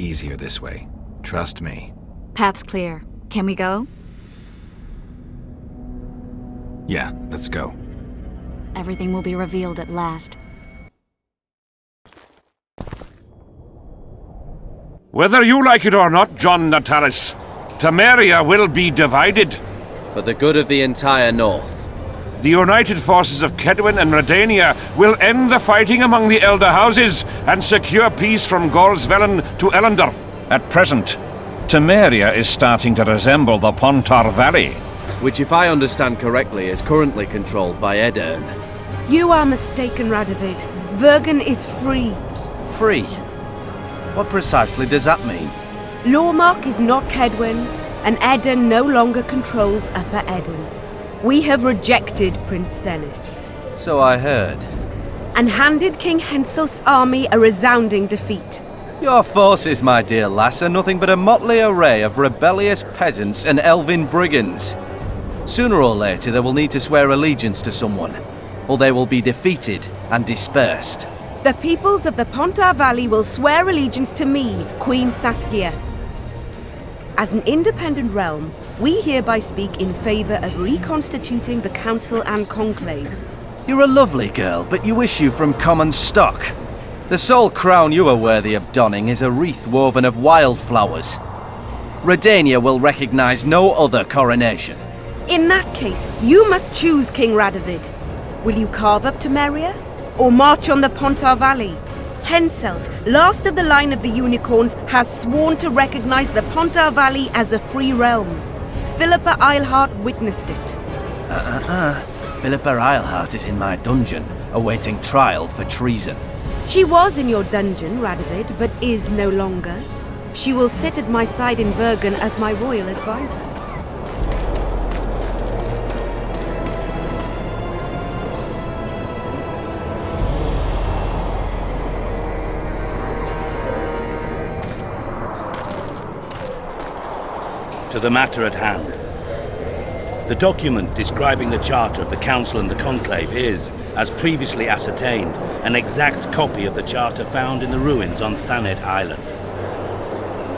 Easier this way. Trust me. Path's clear. Can we go? Yeah, let's go. Everything will be revealed at last. Whether you like it or not, John Natalis, Temeria will be divided. For the good of the entire North. The united forces of Kedwin and Redania will end the fighting among the Elder Houses and secure peace from Gorsvelen to Ellender. At present, Temeria is starting to resemble the Pontar Valley. Which, if I understand correctly, is currently controlled by Edirn. You are mistaken, Radovid. Vergen is free. Free? What precisely does that mean? Lormark is not Kedwin's, and Edirn no longer controls Upper Edirn. We have rejected Prince Stennis. So I heard. And handed King Henselt's army a resounding defeat. Your forces, my dear lass, are nothing but a motley array of rebellious peasants and elven brigands. Sooner or later they will need to swear allegiance to someone, or they will be defeated and dispersed. The peoples of the Pontar Valley will swear allegiance to me, Queen Saskia. As an independent realm, we hereby speak in favor of reconstituting the Council and Conclave. You're a lovely girl, but you issue from common stock. The sole crown you are worthy of donning is a wreath woven of wildflowers. Redania will recognize no other coronation. In that case, you must choose, King Radovid. Will you carve up Temeria, or march on the Pontar Valley? Henselt, last of the line of the Unicorns, has sworn to recognize the Pontar Valley as a free realm. Philippa Eilhart witnessed it. Philippa Eilhart is in my dungeon, awaiting trial for treason. She was in your dungeon, Radovid, but is no longer. She will sit at my side in Vergen as my royal advisor. To the matter at hand. The document describing the charter of the Council and the Conclave is, as previously ascertained, an exact copy of the charter found in the ruins on Thanet Island.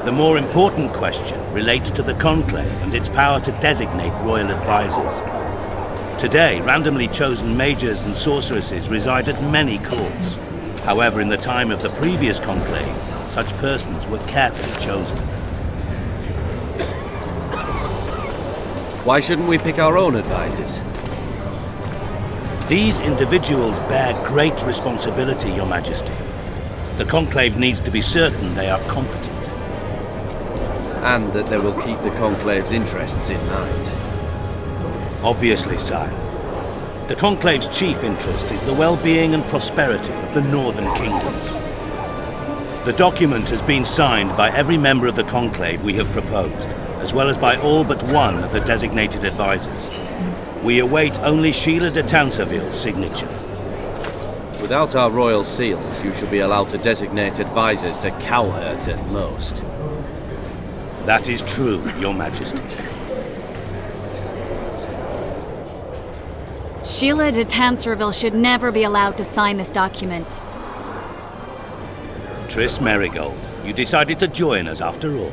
The more important question relates to the Conclave and its power to designate royal advisors. Today, randomly chosen mages and sorceresses reside at many courts. However, in the time of the previous Conclave, such persons were carefully chosen. Why shouldn't we pick our own advisors? These individuals bear great responsibility, Your Majesty. The Conclave needs to be certain they are competent. And that they will keep the Conclave's interests in mind. Obviously, sire. The Conclave's chief interest is the well-being and prosperity of the northern kingdoms. The document has been signed by every member of the Conclave we have proposed, as well as by all but one of the designated advisors. We await only Sheila de Tanserville's signature. Without our royal seals, you should be allowed to designate advisors to Cowhurt at most. That is true, Your Majesty. Sheila de Tanserville should never be allowed to sign this document. Triss Merigold, you decided to join us after all.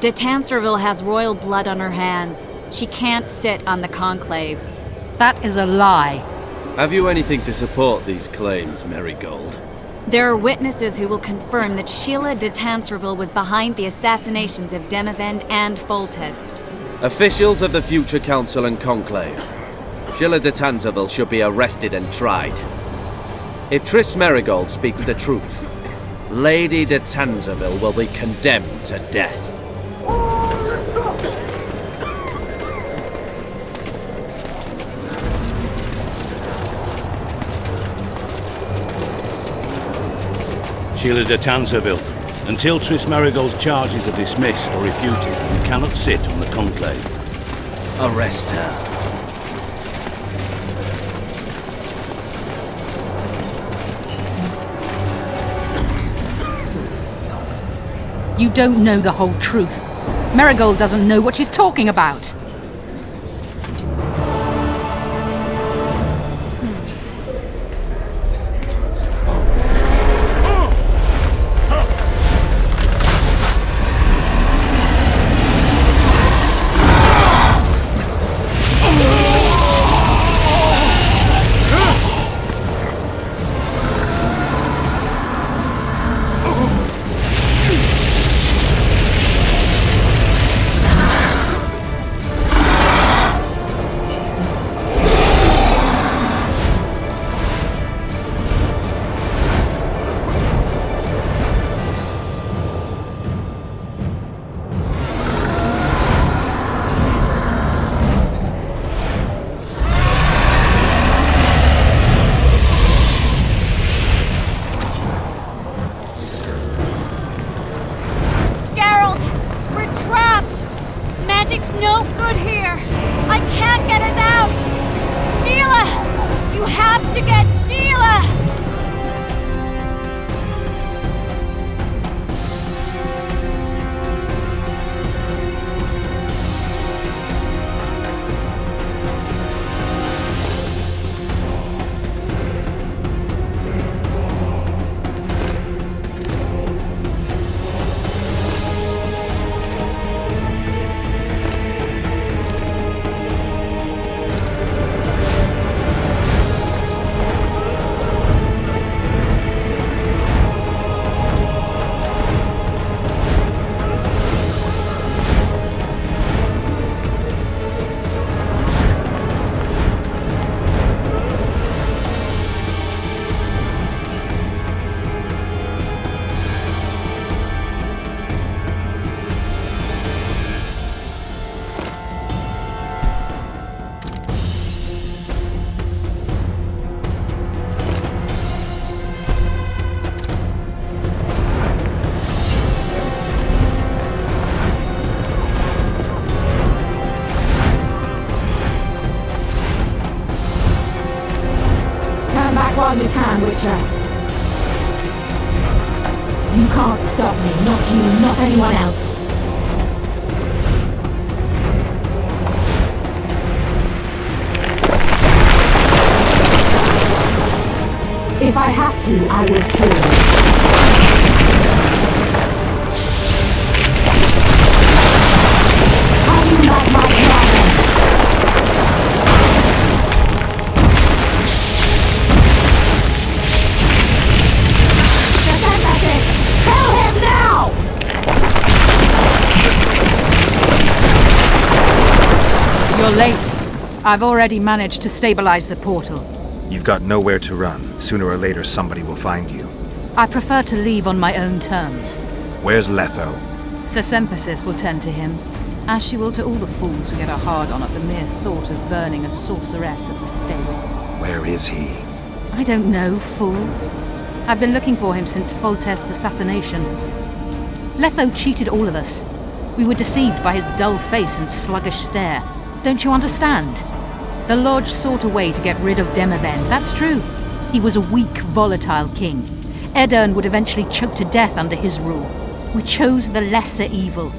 De Tanserville has royal blood on her hands. She can't sit on the Conclave. That is a lie. Have you anything to support these claims, Merigold? There are witnesses who will confirm that Sheila de Tanserville was behind the assassinations of Demavend and Foltest. Officials of the future Council and Conclave. Sheila de Tanserville should be arrested and tried. If Triss Merigold speaks the truth, Lady de Tanserville will be condemned to death. Sheila de Tanserville, until Triss Merigold's charges are dismissed or refuted, you cannot sit on the Conclave. Arrest her. You don't know the whole truth. Merigold doesn't know what she's talking about. magic's no good here. I can't get us out. Sheila! You have to get Sheila! While you can, Witcher. You can't stop me, not you, not anyone else. If I have to, I will kill you. How do you like my dragon? Kill him now! You're late. I've already managed to stabilize the portal. You've got nowhere to run. Sooner or later, somebody will find you. I prefer to leave on my own terms. Where's Letho? Synthesis will tend to him, as she will to all the fools who get a hard-on at the mere thought of burning a sorceress at the stake. Where is he? I don't know, fool. I've been looking for him since Foltest's assassination. Letho cheated all of us. We were deceived by his dull face and sluggish stare. Don't you understand? The Lodge sought a way to get rid of Demavend, that's true. He was a weak, volatile king. Edirn would eventually choke to death under his rule. We chose the lesser evil.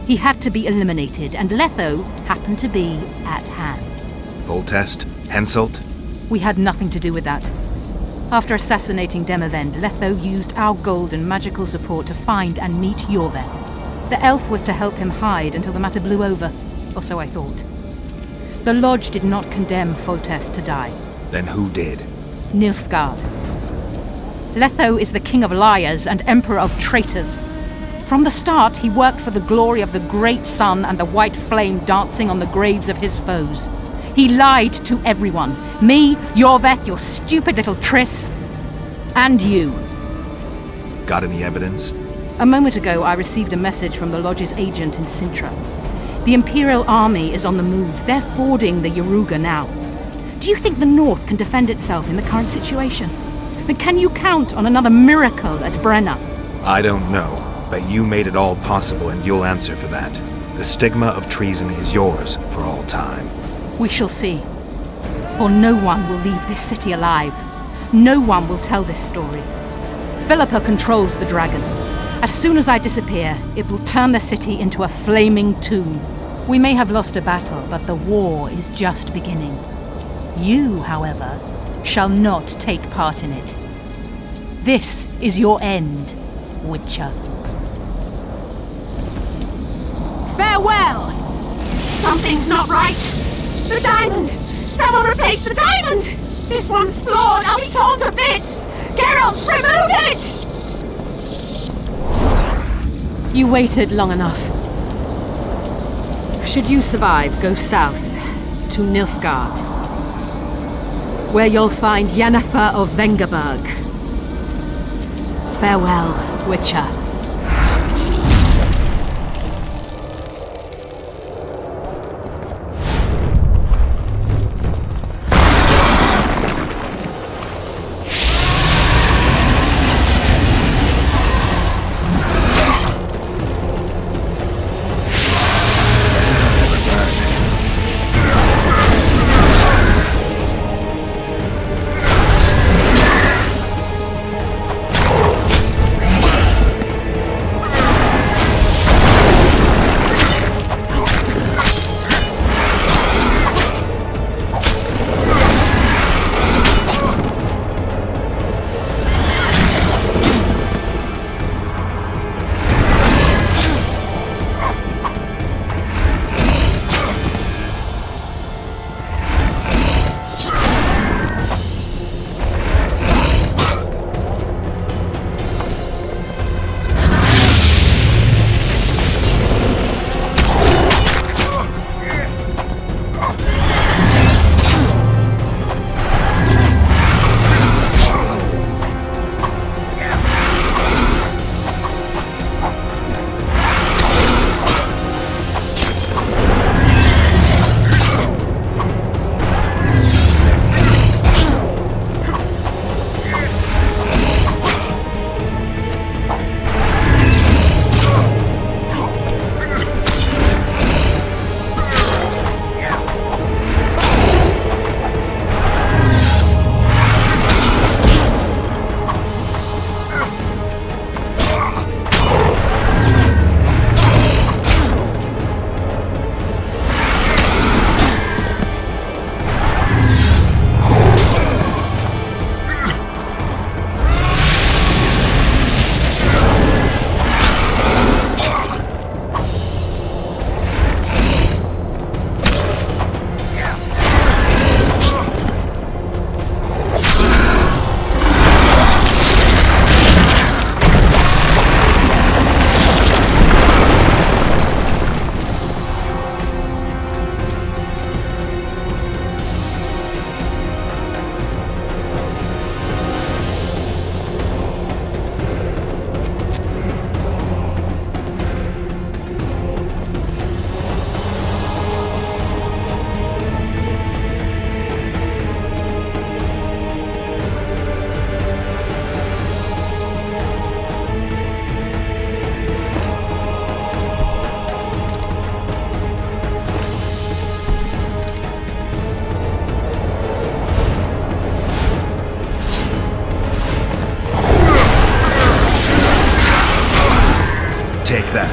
He had to be eliminated, and Letho happened to be at hand. Foltest? Henselt? We had nothing to do with that. After assassinating Demavend, Letho used our gold and magical support to find and meet Yorveth. The elf was to help him hide until the matter blew over, or so I thought. The Lodge did not condemn Foltest to die. Then who did? Nilfgaard. Letho is the king of liars and emperor of traitors. From the start, he worked for the glory of the great sun and the white flame dancing on the graves of his foes. He lied to everyone. Me, Yorveth, your stupid little Triss, and you. Got any evidence? A moment ago, I received a message from the Lodge's agent in Sintra. The Imperial Army is on the move. They're fording the Yaruga now. Do you think the North can defend itself in the current situation? But can you count on another miracle at Brenna? I don't know, but you made it all possible and you'll answer for that. The stigma of treason is yours for all time. We shall see. For no one will leave this city alive. No one will tell this story. Philippa controls the dragon. As soon as I disappear, it will turn the city into a flaming tomb. We may have lost a battle, but the war is just beginning. You, however, shall not take part in it. This is your end, Witcher. Farewell! Something's not right! The diamond! Someone replace the diamond! This one's flawed! I'll be torn to bits! Geralt, remove it! You waited long enough. Should you survive, go south to Nilfgaard, where you'll find Yennefer of Vengerberg. Farewell, Witcher. Take that.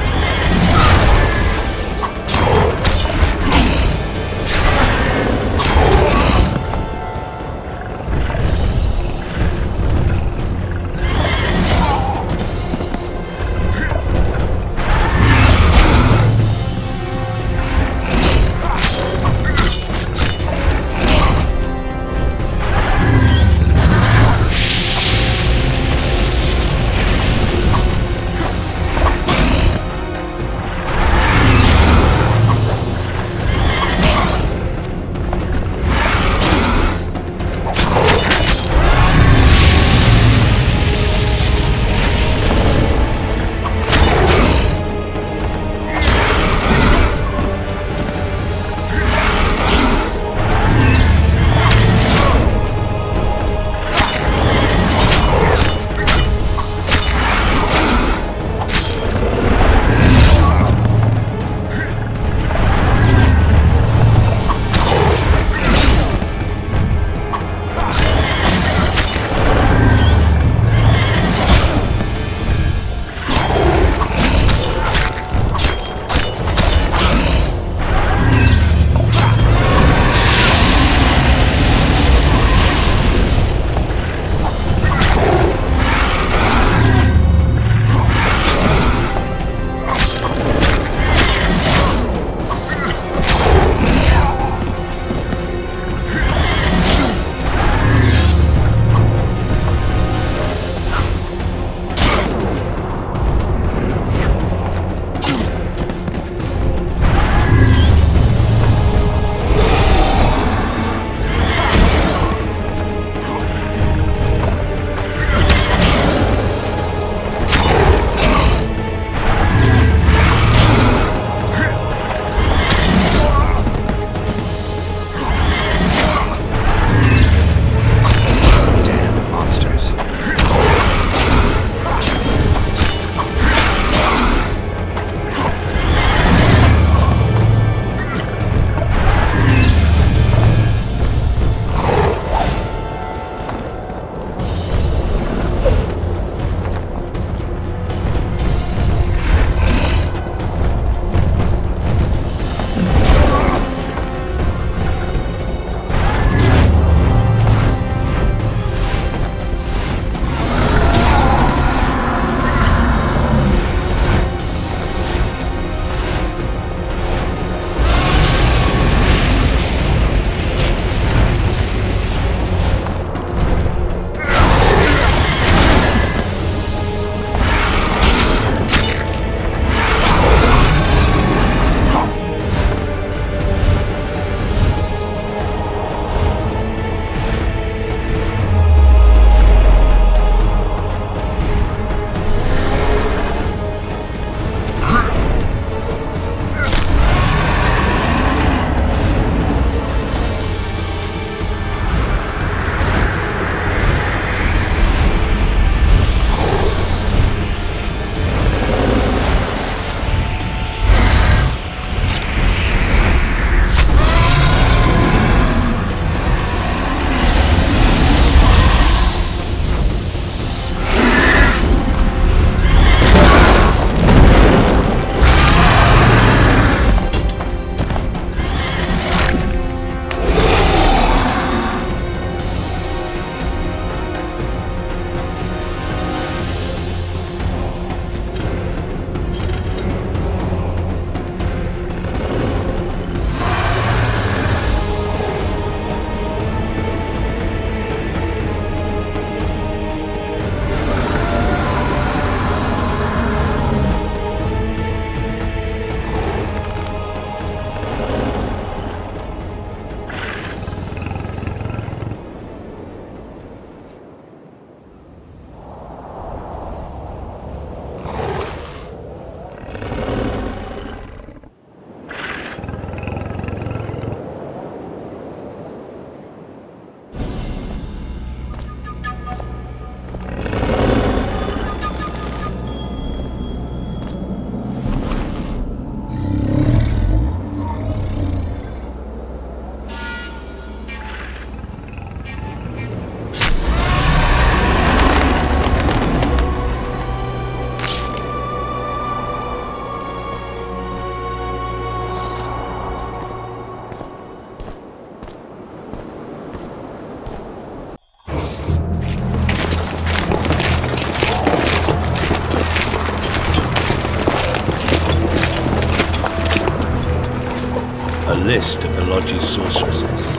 list of the Lodge's sorceresses.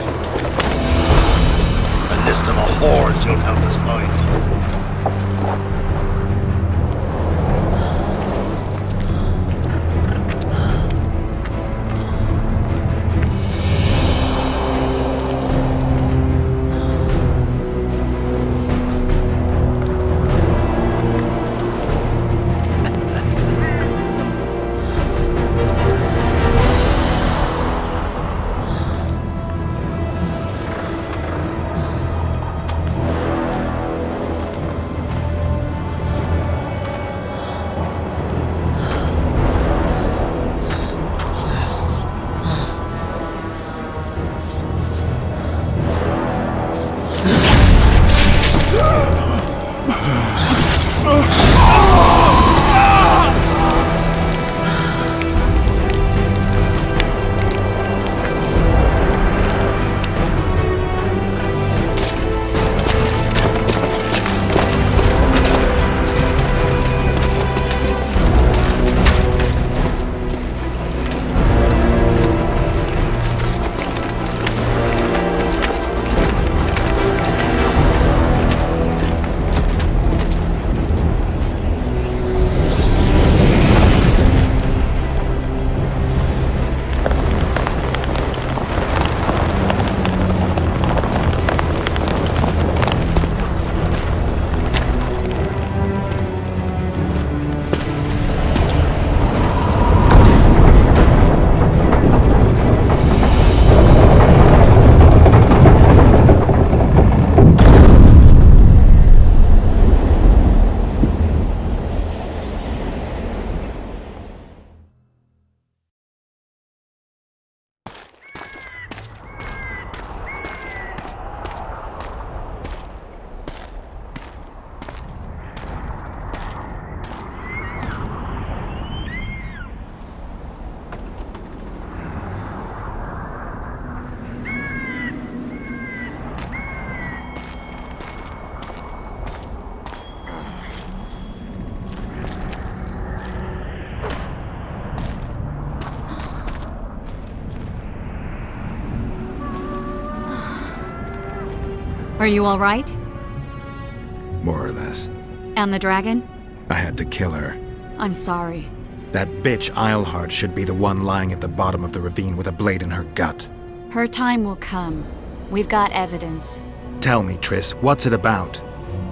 A list of the whores you'll help us find. Are you all right? More or less. And the dragon? I had to kill her. I'm sorry. That bitch Eilhart should be the one lying at the bottom of the ravine with a blade in her gut. Her time will come. We've got evidence. Tell me, Triss, what's it about?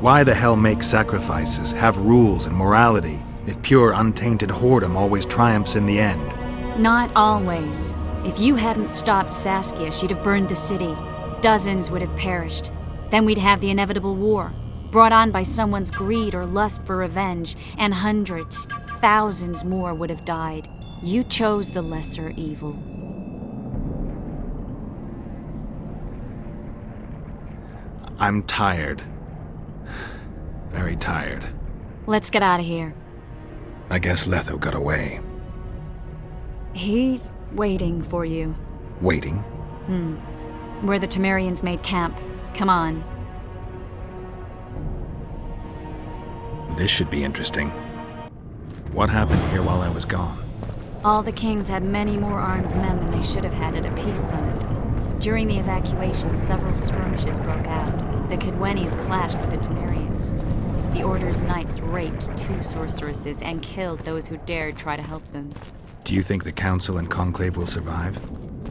Why the hell make sacrifices, have rules and morality, if pure, untainted whoredom always triumphs in the end? Not always. If you hadn't stopped Saskia, she'd have burned the city. Dozens would have perished. Then we'd have the inevitable war, brought on by someone's greed or lust for revenge, and hundreds, thousands more would have died. You chose the lesser evil. I'm tired. Very tired. Let's get out of here. I guess Letho got away. He's waiting for you. Waiting? Where the Temerians made camp. Come on. This should be interesting. What happened here while I was gone? All the kings had many more armed men than they should have had at a peace summit. During the evacuation, several skirmishes broke out. The Kedwenis clashed with the Temerians. The Order's knights raped 2 sorceresses and killed those who dared try to help them. Do you think the Council and Conclave will survive?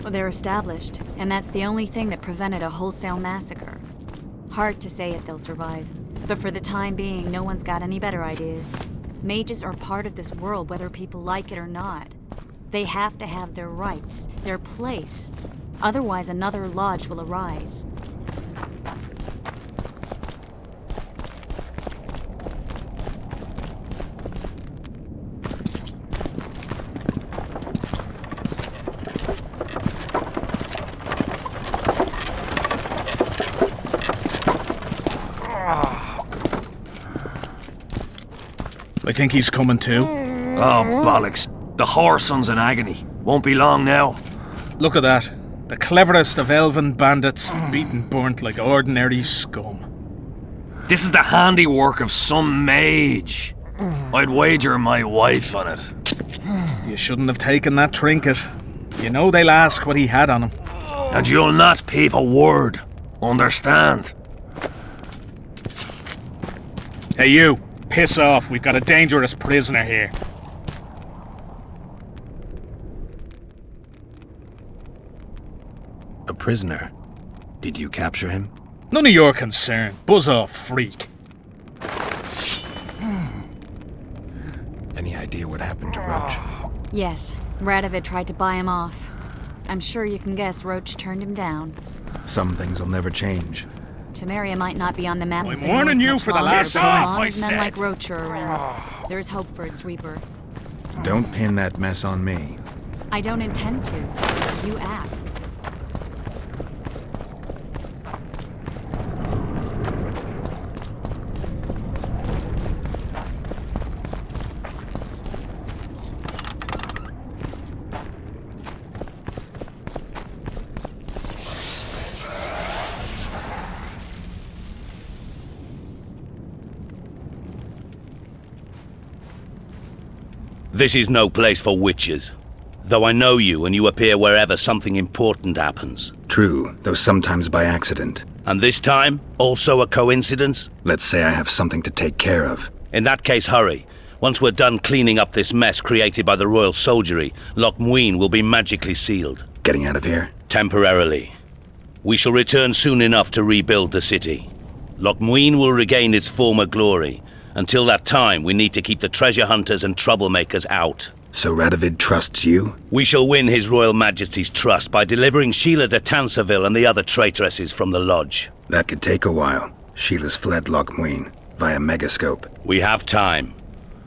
Well, they're established, and that's the only thing that prevented a wholesale massacre. Hard to say if they'll survive, but for the time being, no one's got any better ideas. Mages are part of this world, whether people like it or not. They have to have their rights, their place. Otherwise, another lodge will arise. I think he's coming too. Oh, bollocks. The whoreson's in agony. Won't be long now. Look at that. The cleverest of elven bandits, beaten burnt like ordinary scum. This is the handiwork of some mage. I'd wager my wife on it. You shouldn't have taken that trinket. You know they'll ask what he had on him. And you'll not peep a word. Understand? Hey you, piss off. We've got a dangerous prisoner here. A prisoner? Did you capture him? None of your concern. Buzz off, freak. Any idea what happened to Roach? Yes, Radovid tried to buy him off. I'm sure you can guess Roach turned him down. Some things will never change. Temeria might not be on the map. I'm of the warning North you much for the longer, last but time, As long I as men said. like Roach are around, there's hope for its rebirth. Don't pin that mess on me. I don't intend to. You ask. This is no place for witches. Though I know you and you appear wherever something important happens. True, though sometimes by accident. And this time, also a coincidence? Let's say I have something to take care of. In that case, hurry. Once we're done cleaning up this mess created by the royal soldiery, Loch Muin will be magically sealed. Getting out of here? Temporarily. We shall return soon enough to rebuild the city. Loch Muin will regain its former glory. Until that time, we need to keep the treasure hunters and troublemakers out. So Radovid trusts you? We shall win His Royal Majesty's trust by delivering Sheila de Tanserville and the other traitresses from the lodge. That could take a while. Sheila's fled Loch Muin via Megascope. We have time.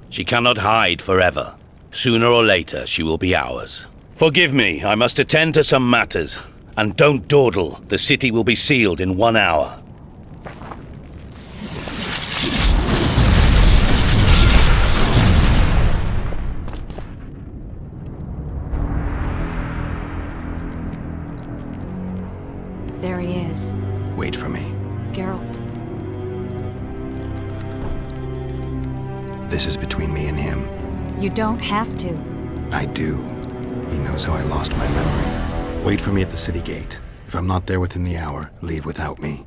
She cannot hide forever. Sooner or later, she will be ours. Forgive me, I must attend to some matters. And don't dawdle. The city will be sealed in 1 hour. There he is. Wait for me. Geralt. This is between me and him. You don't have to. I do. He knows how I lost my memory. Wait for me at the city gate. If I'm not there within the hour, leave without me.